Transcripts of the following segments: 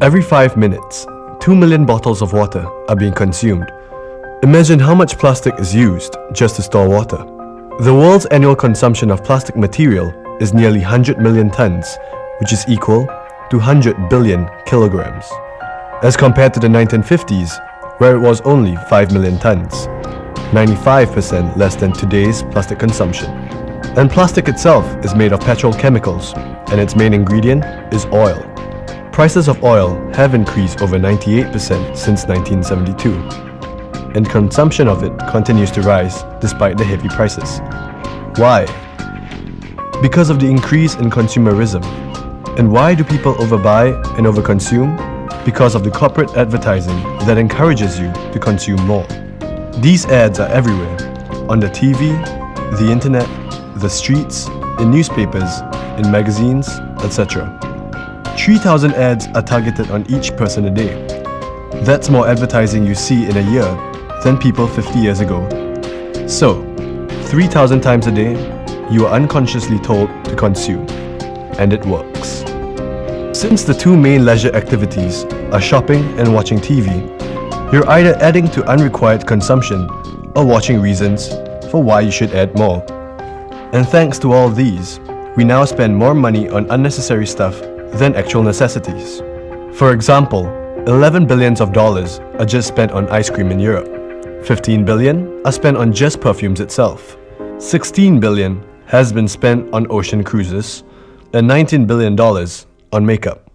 Every 5 minutes, 2 million bottles of water are being consumed. Imagine how much plastic is used just to store water. The world's annual consumption of plastic material is nearly 100 million tons, which is equal to 100 billion kilograms. As compared to the 1950s, where it was only 5 million tons, 95% less than today's plastic consumption. And plastic itself is made of petrochemicals, and its main ingredient is oil. Prices of oil have increased over 98% since 1972, and consumption of it continues to rise despite the heavy prices. Why? Because of the increase in consumerism. And why do people overbuy and overconsume? Because of the corporate advertising that encourages you to consume more. These ads are everywhere, on the TV, the internet, the streets, in newspapers, in magazines, etc. 3,000 ads are targeted on each person a day. That's more advertising you see in a year than people 50 years ago. So, 3,000 times a day, you are unconsciously told to consume, and it works. Since the two main leisure activities are shopping and watching TV, you're either adding to unrequired consumption or watching reasons for why you should add more. And thanks to all these, we now spend more money on unnecessary stuff than actual necessities. For example, 11 billions of dollars are just spent on ice cream in Europe. 15 billion are spent on just perfumes itself. 16 billion has been spent on ocean cruises, and $19 billion on makeup.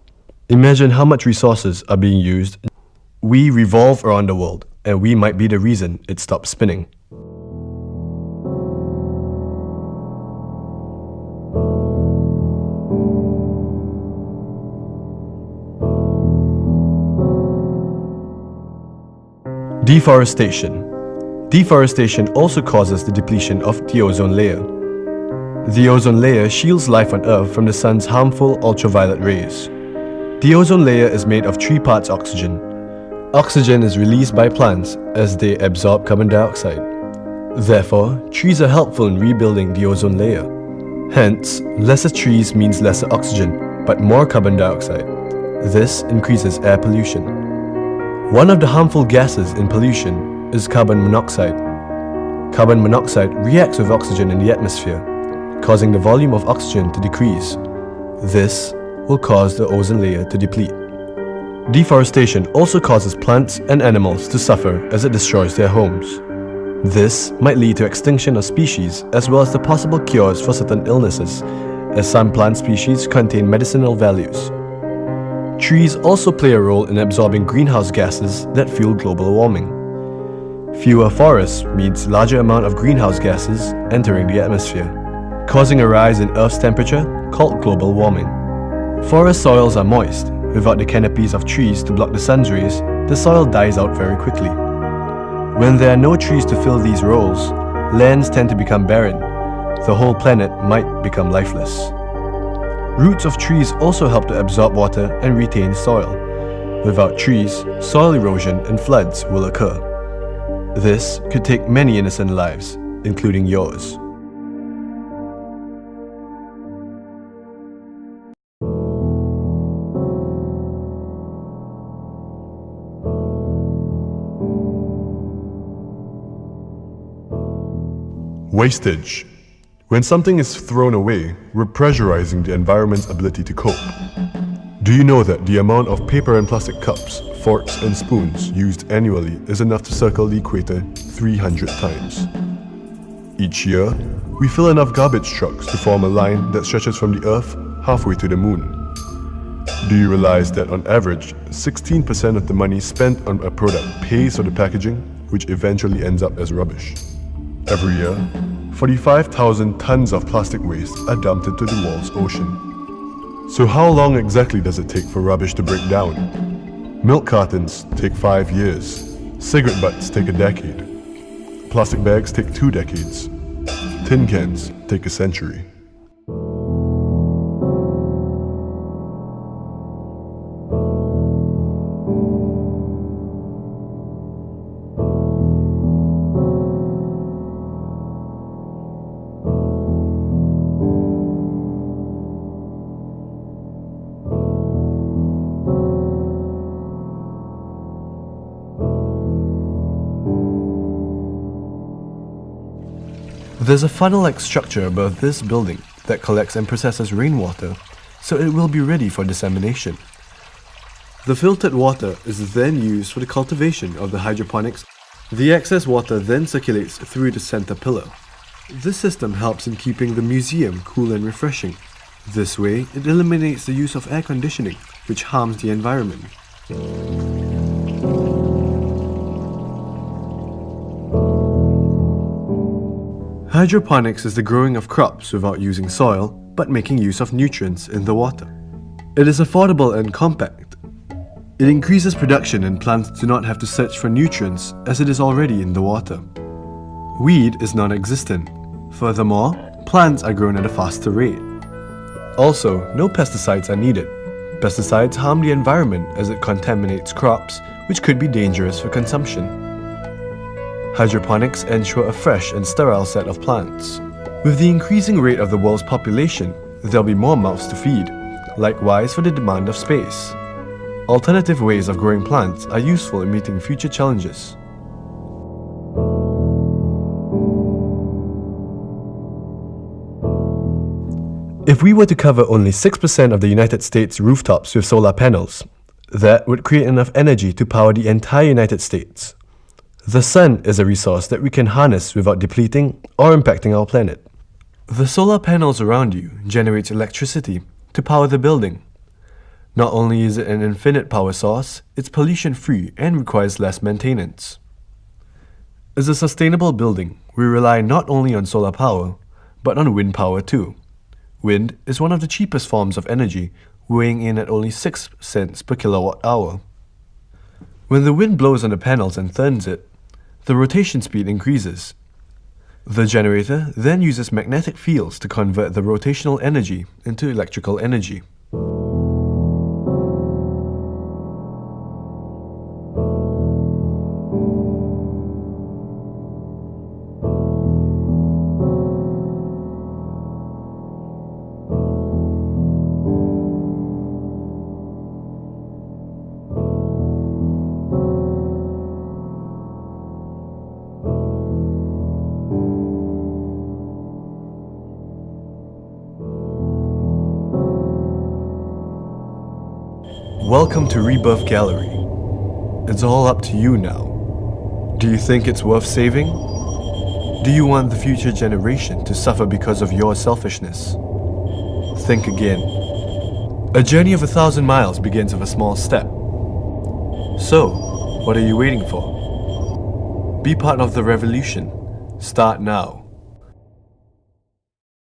Imagine how much resources are being used. We revolve around the world, and we might be the reason it stops spinning. Deforestation. Deforestation also causes the depletion of the ozone layer. The ozone layer shields life on Earth from the sun's harmful ultraviolet rays. The ozone layer is made of 3 parts oxygen. Oxygen is released by plants as they absorb carbon dioxide. Therefore, trees are helpful in rebuilding the ozone layer. Hence, lesser trees means lesser oxygen, but more carbon dioxide. This increases air pollution. One of the harmful gases in pollution is carbon monoxide. Carbon monoxide reacts with oxygen in the atmosphere, causing the volume of oxygen to decrease. This will cause the ozone layer to deplete. Deforestation also causes plants and animals to suffer as it destroys their homes. This might lead to extinction of species as well as the possible cures for certain illnesses, as some plant species contain medicinal values. Trees also play a role in absorbing greenhouse gases that fuel global warming. Fewer forests means larger amount of greenhouse gases entering the atmosphere, causing a rise in Earth's temperature called global warming. Forest soils are moist. Without the canopies of trees to block the sun's rays, the soil dies out very quickly. When there are no trees to fill these roles, lands tend to become barren. The whole planet might become lifeless. Roots of trees also help to absorb water and retain soil. Without trees, soil erosion and floods will occur. This could take many innocent lives, including yours. Wastage. When something is thrown away, we're pressurizing the environment's ability to cope. Do you know that the amount of paper and plastic cups, forks and spoons used annually is enough to circle the equator 300 times? Each year, we fill enough garbage trucks to form a line that stretches from the Earth halfway to the Moon. Do you realize that on average, 16% of the money spent on a product pays for the packaging, which eventually ends up as rubbish? Every year, 45,000 tons of plastic waste are dumped into the world's ocean. So how long exactly does it take for rubbish to break down? Milk cartons take 5 years. Cigarette butts take a decade. Plastic bags take 2 decades. Tin cans take a century. There's a funnel-like structure above this building that collects and processes rainwater, so it will be ready for dissemination. The filtered water is then used for the cultivation of the hydroponics. The excess water then circulates through the center pillar. This system helps in keeping the museum cool and refreshing. This way, it eliminates the use of air conditioning, which harms the environment. Hydroponics is the growing of crops without using soil, but making use of nutrients in the water. It is affordable and compact. It increases production and plants do not have to search for nutrients as it is already in the water. Weed is non-existent. Furthermore, plants are grown at a faster rate. Also, no pesticides are needed. Pesticides harm the environment as it contaminates crops, which could be dangerous for consumption. Hydroponics ensure a fresh and sterile set of plants. With the increasing rate of the world's population, there'll be more mouths to feed, likewise for the demand of space. Alternative ways of growing plants are useful in meeting future challenges. If we were to cover only 6% of the United States rooftops with solar panels, that would create enough energy to power the entire United States. The sun is a resource that we can harness without depleting or impacting our planet. The solar panels around you generate electricity to power the building. Not only is it an infinite power source, it's pollution-free and requires less maintenance. As a sustainable building, we rely not only on solar power, but on wind power too. Wind is one of the cheapest forms of energy, weighing in at only 6 cents per kilowatt hour. When the wind blows on the panels and turns it, the rotation speed increases. The generator then uses magnetic fields to convert the rotational energy into electrical energy. Welcome to Rebirth Gallery. It's all up to you now. Do you think it's worth saving? Do you want the future generation to suffer because of your selfishness? Think again. A journey of 1,000 miles begins with a small step. So, what are you waiting for? Be part of the revolution. Start now.